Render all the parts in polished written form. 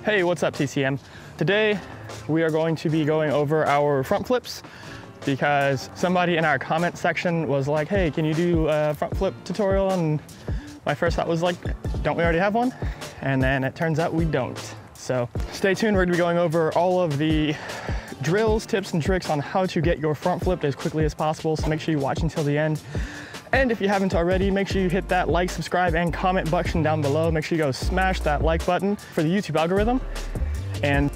Hey, what's up TCM? Today we are going to be going over our front flips because somebody in our comment section was like, hey, can you do a front flip tutorial? And my first thought was like, don't we already have one? And then it turns out we don't. So stay tuned, we're gonna be going over all of the drills, tips, and tricks on how to get your front flipped as quickly as possible. So make sure you watch until the end. And if you haven't already, make sure you hit that like, subscribe, and comment button down below. Make sure you go smash that like button for the YouTube algorithm and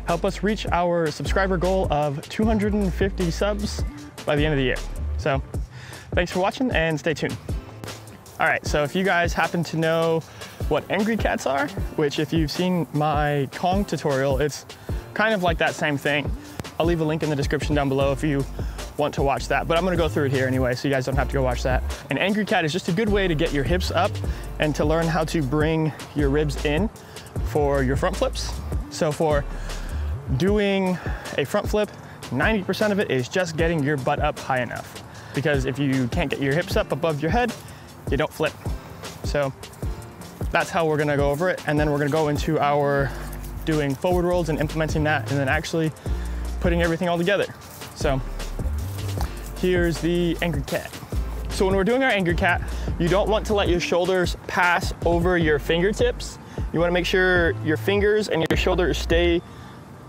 help us reach our subscriber goal of 250 subs by the end of the year. So thanks for watching and stay tuned. All right, so if you guys happen to know what angry cats are, which if you've seen my Kong tutorial, it's kind of like that same thing. I'll leave a link in the description down below if you want to watch that, but I'm gonna go through it here anyway, so you guys don't have to go watch that. An angry cat is just a good way to get your hips up and to learn how to bring your ribs in for your front flips. So for doing a front flip, 90% of it is just getting your butt up high enough. Because if you can't get your hips up above your head, you don't flip. So that's how we're gonna go over it. And then we're gonna go into our doing forward rolls and implementing that, and then actually putting everything all together. So here's the angry cat. So when we're doing our angry cat, you don't want to let your shoulders pass over your fingertips. You want to make sure your fingers and your shoulders stay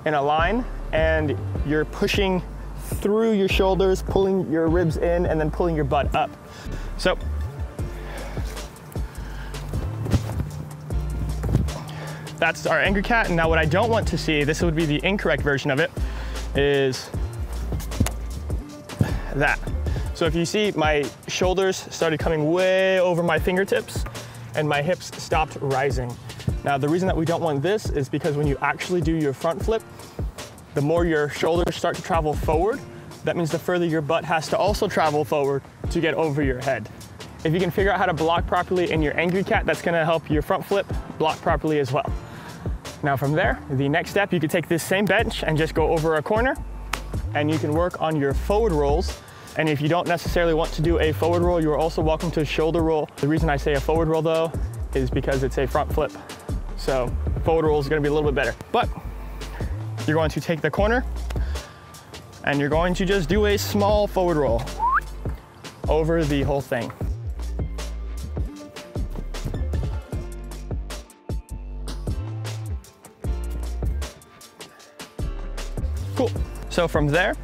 in a line and you're pushing through your shoulders, pulling your ribs in and then pulling your butt up. So that's our angry cat. And now what I don't want to see, this would be the incorrect version of it, is that. So if you see, my shoulders started coming way over my fingertips and my hips stopped rising. Now the reason that we don't want this is because when you actually do your front flip, the more your shoulders start to travel forward, that means the further your butt has to also travel forward to get over your head. If you can figure out how to block properly in your angry cat, that's gonna help your front flip block properly as well. Now from there, the next step, you could take this same bench and just go over a corner and you can work on your forward rolls. And if you don't necessarily want to do a forward roll, you are also welcome to shoulder roll. The reason I say a forward roll though, is because it's a front flip. So forward roll is gonna be a little bit better. But you're going to take the corner and you're going to just do a small forward roll over the whole thing. Cool. So from there,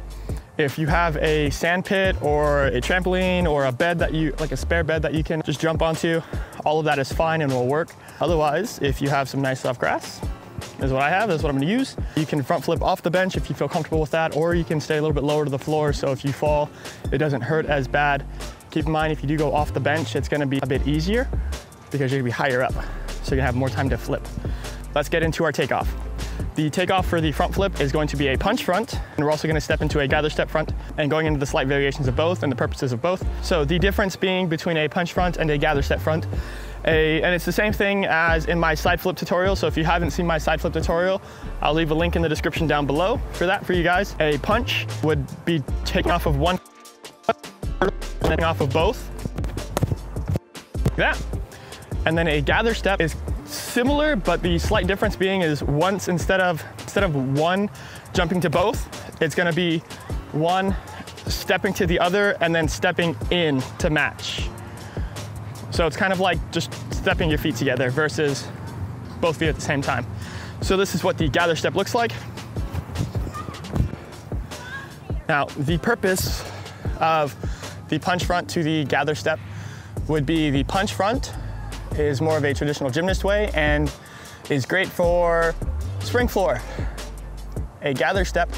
if you have a sand pit or a trampoline or a bed that you, like a spare bed that you can just jump onto, all of that is fine and will work. Otherwise, if you have some nice soft grass, is what I have, is what I'm gonna use. You can front flip off the bench if you feel comfortable with that, or you can stay a little bit lower to the floor, so if you fall, it doesn't hurt as bad. Keep in mind, if you do go off the bench, it's gonna be a bit easier because you're gonna be higher up, so you're gonna have more time to flip. Let's get into our takeoff. The takeoff for the front flip is going to be a punch front, and we're also going to step into a gather step front and going into the slight variations of both and the purposes of both. So the difference being between a punch front and a gather step front, and it's the same thing as in my side flip tutorial. So if you haven't seen my side flip tutorial, I'll leave a link in the description down below for that for you guys. A punch would be taking off of one, taking off of both, like that. And then a gather step is similar, but the slight difference being is once instead of one jumping to both, it's gonna be one stepping to the other and then stepping in to match. So it's kind of like just stepping your feet together versus both feet at the same time. So this is what the gather step looks like. Now, the purpose of the punch front to the gather step would be the punch front is more of a traditional gymnast way and is great for spring floor. A gather step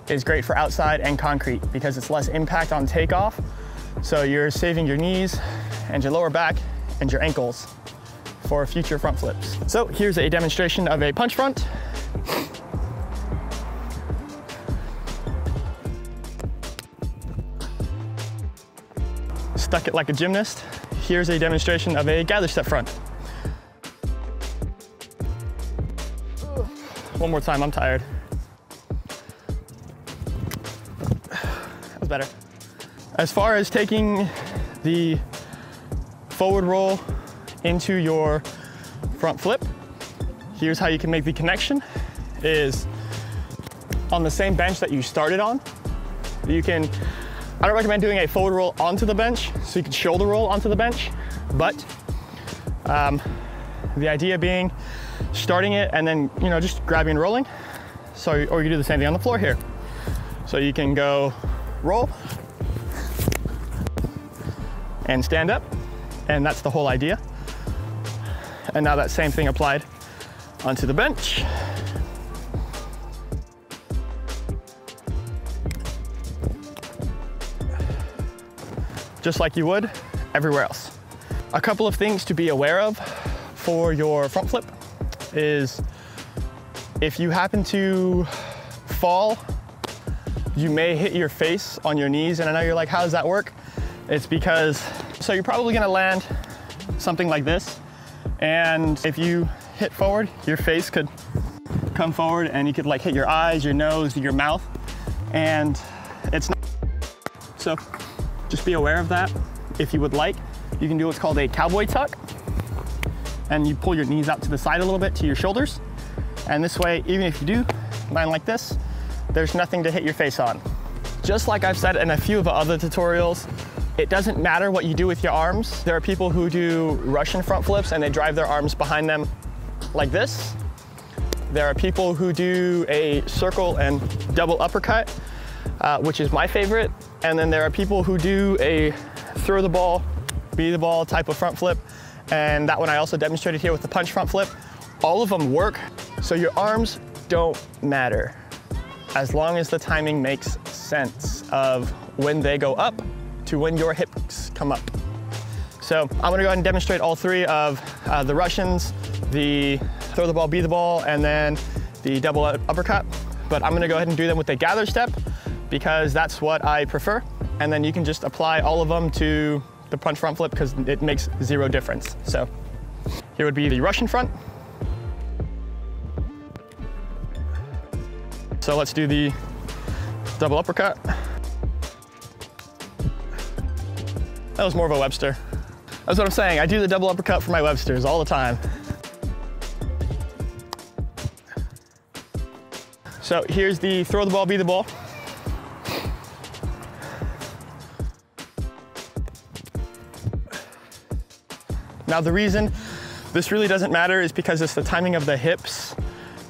is great for outside and concrete because it's less impact on takeoff. So you're saving your knees and your lower back and your ankles for future front flips. So here's a demonstration of a punch front. Stuck it like a gymnast. Here's a demonstration of a gather step front. One more time, I'm tired. That was better. As far as taking the forward roll into your front flip, Here's how you can make the connection is on the same bench that you started on. I don't recommend doing a forward roll onto the bench, so you can shoulder roll onto the bench, but the idea being starting it and then, just grabbing and rolling. So, or you do the same thing on the floor here. So you can go roll and stand up, and that's the whole idea. And now that same thing applied onto the bench. Just like you would everywhere else. A couple of things to be aware of for your front flip is if you happen to fall, you may hit your face on your knees. And I know you're like, how does that work? It's because, so you're probably gonna land something like this. And if you hit forward, your face could come forward and you could like hit your eyes, your nose, your mouth, and it's not. So just be aware of that. If you would like, you can do what's called a cowboy tuck. And you pull your knees out to the side a little bit to your shoulders. And this way, even if you do land like this, there's nothing to hit your face on. Just like I've said in a few of the other tutorials, it doesn't matter what you do with your arms. There are people who do Russian front flips and they drive their arms behind them like this. There are people who do a circle and double uppercut, which is my favorite. And then there are people who do a throw the ball, be the ball type of front flip. And that one I also demonstrated here with the punch front flip. All of them work, so your arms don't matter as long as the timing makes sense of when they go up to when your hips come up. So I'm gonna go ahead and demonstrate all three of the Russians, the throw the ball, be the ball, and then the double uppercut. But I'm gonna go ahead and do them with a gather step because that's what I prefer. And then you can just apply all of them to the punch front flip because it makes zero difference. So here would be the Russian front. So let's do the double uppercut. That was more of a Webster. That's what I'm saying. I do the double uppercut for my Websters all the time. So here's the throw the ball, be the ball. Now the reason this really doesn't matter is because it's the timing of the hips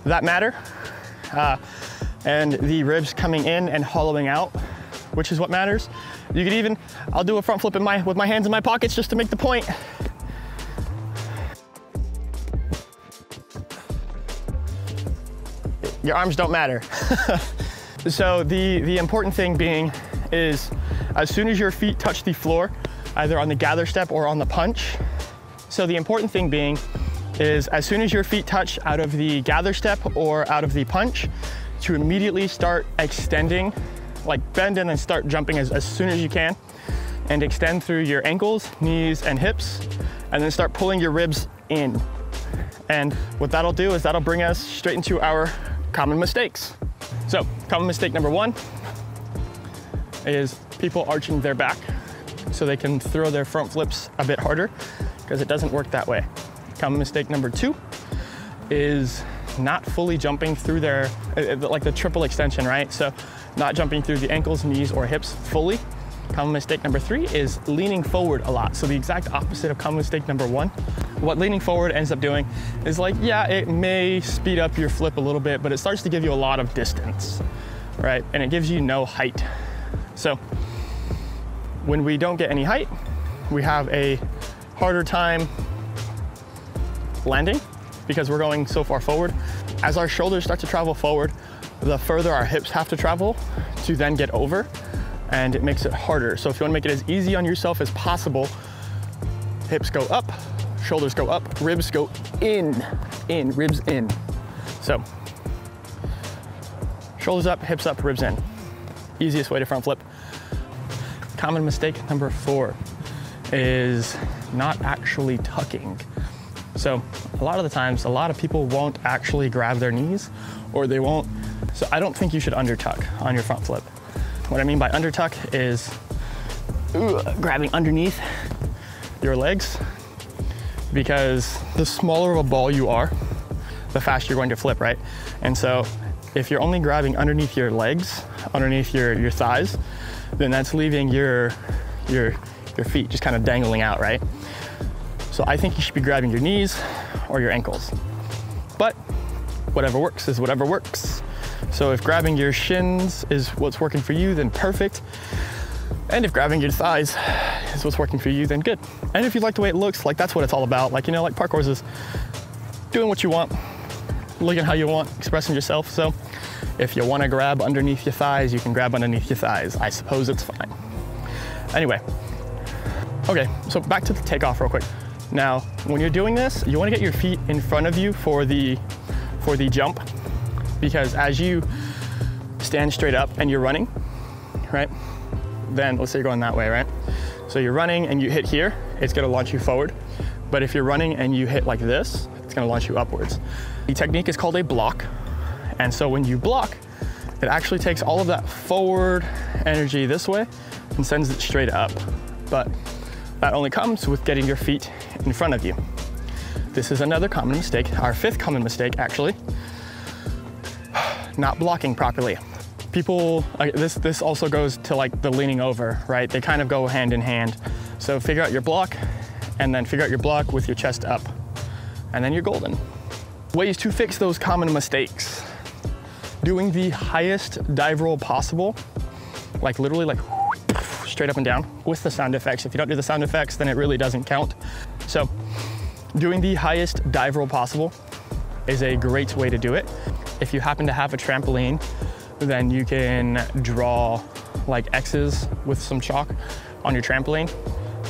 that matter. And the ribs coming in and hollowing out, which is what matters. You could even, I'll do a front flip with my hands in my pockets just to make the point. Your arms don't matter. So the important thing being is as soon as your feet touch the floor, either on the gather step or on the punch. So the important thing being is as soon as your feet touch out of the gather step or out of the punch, to immediately start extending, like bend in and start jumping as soon as you can, and extend through your ankles, knees, and hips, and then start pulling your ribs in. And what that'll do is that'll bring us straight into our common mistakes. So common mistake number one is people arching their back so they can throw their front flips a bit harder, because it doesn't work that way. Common mistake number two is not fully jumping through their, like the triple extension, right? So not jumping through the ankles, knees, or hips fully. Common mistake number three is leaning forward a lot. So the exact opposite of common mistake number one. What leaning forward ends up doing is like, yeah, it may speed up your flip a little bit, but it starts to give you a lot of distance, right? And it gives you no height. So when we don't get any height, we have a harder time landing because we're going so far forward. As our shoulders start to travel forward, the further our hips have to travel to then get over, and it makes it harder. So if you want to make it as easy on yourself as possible, hips go up, shoulders go up, ribs go in, ribs in. So shoulders up, hips up, ribs in. Easiest way to front flip. Common mistake number four is not actually tucking. So a lot of the times, a lot of people won't actually grab their knees, or they won't. So I don't think you should under tuck on your front flip. What I mean by under tuck is grabbing underneath your legs, because the smaller of a ball you are, the faster you're going to flip, right? And so if you're only grabbing underneath your legs, underneath your thighs, then that's leaving your feet just kind of dangling out, right? So I think you should be grabbing your knees or your ankles. But whatever works is whatever works. So if grabbing your shins is what's working for you, then perfect. And if grabbing your thighs is what's working for you, then good. And if you like the way it looks, like that's what it's all about. Like, you know, like parkour is doing what you want, looking how you want, expressing yourself. So if you want to grab underneath your thighs, you can grab underneath your thighs. I suppose it's fine. Anyway, okay, so back to the takeoff real quick. Now, when you're doing this, you want to get your feet in front of you for the jump, because as you stand straight up and you're running, right? Then let's say you're going that way, right? So you're running and you hit here, it's going to launch you forward. But if you're running and you hit like this, it's going to launch you upwards. The technique is called a block. And so when you block, it actually takes all of that forward energy this way and sends it straight up. But that only comes with getting your feet in front of you. This is another common mistake, our fifth common mistake actually, not blocking properly. People, this also goes to like the leaning over, right? They kind of go hand in hand. So figure out your block and then figure out your block with your chest up, and then you're golden. Ways to fix those common mistakes. Doing the highest dive roll possible, like literally like straight up and down with the sound effects. If you don't do the sound effects, then it really doesn't count. So doing the highest dive roll possible is a great way to do it. If you happen to have a trampoline, then you can draw like X's with some chalk on your trampoline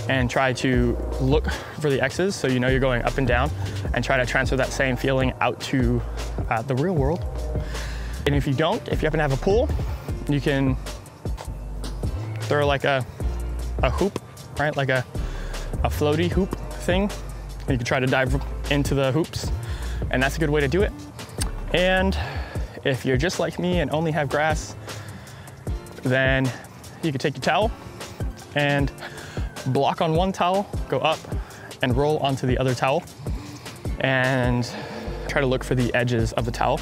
and try to look for the X's so you know you're going up and down, and try to transfer that same feeling out to the real world. And if you happen to have a pool, you can throw like a hoop, right? Like a floaty hoop thing. And you can try to dive into the hoops, and that's a good way to do it. And if you're just like me and only have grass, then you can take your towel and block on one towel, go up and roll onto the other towel, and try to look for the edges of the towel.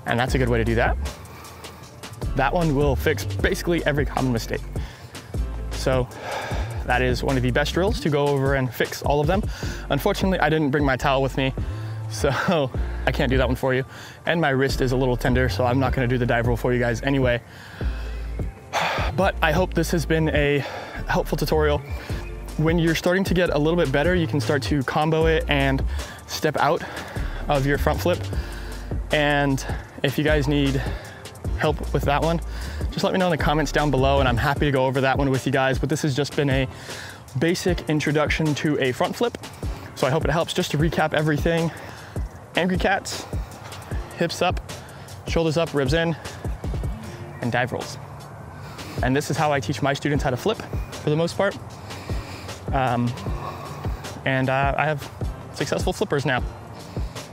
And that's a good way to do that. That one will fix basically every common mistake. So that is one of the best drills to go over and fix all of them. Unfortunately, I didn't bring my towel with me, so I can't do that one for you. And my wrist is a little tender, so I'm not gonna do the dive roll for you guys anyway. But I hope this has been a helpful tutorial. When you're starting to get a little bit better, you can start to combo it and step out of your front flip. And if you guys need help with that one, just let me know in the comments down below, and I'm happy to go over that one with you guys. But this has just been a basic introduction to a front flip. So I hope it helps. Just to recap everything: angry cats, hips up, shoulders up, ribs in, and dive rolls. And this is how I teach my students how to flip for the most part. And I have successful flippers now.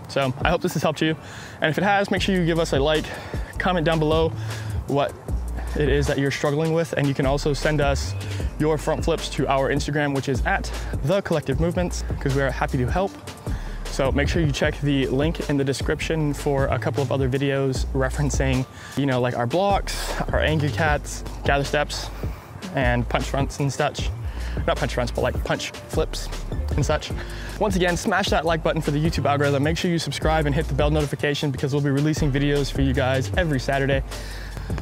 So I hope this has helped you. And if it has, make sure you give us a like, comment down below what it is that you're struggling with. And you can also send us your front flips to our Instagram, which is @thecollectivemovements, because we are happy to help. So make sure you check the link in the description for a couple of other videos referencing, you know, like our blocks, our angry cats, gather steps, and punch fronts and such. Not punch fronts, but like punch flips and such. Once again, smash that like button for the YouTube algorithm. Make sure you subscribe and hit the bell notification, because we'll be releasing videos for you guys every Saturday.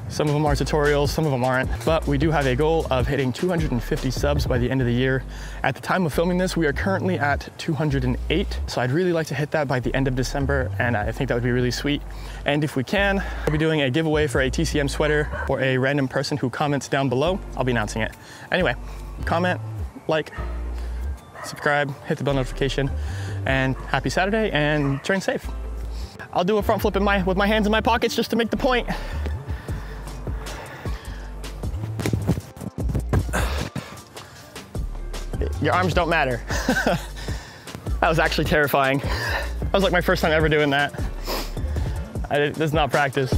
Some of them are tutorials, some of them aren't, but we do have a goal of hitting 250 subs by the end of the year. At the time of filming this, we are currently at 208. So I'd really like to hit that by the end of December, and I think that would be really sweet. And if we can, we'll be doing a giveaway for a TCM sweater for a random person who comments down below. I'll be announcing it. Anyway, comment, like, subscribe, hit the bell notification, and happy Saturday, and train safe. I'll do a front flip with my hands in my pockets just to make the point. Your arms don't matter. That was actually terrifying. That was like my first time ever doing that. This is not practice.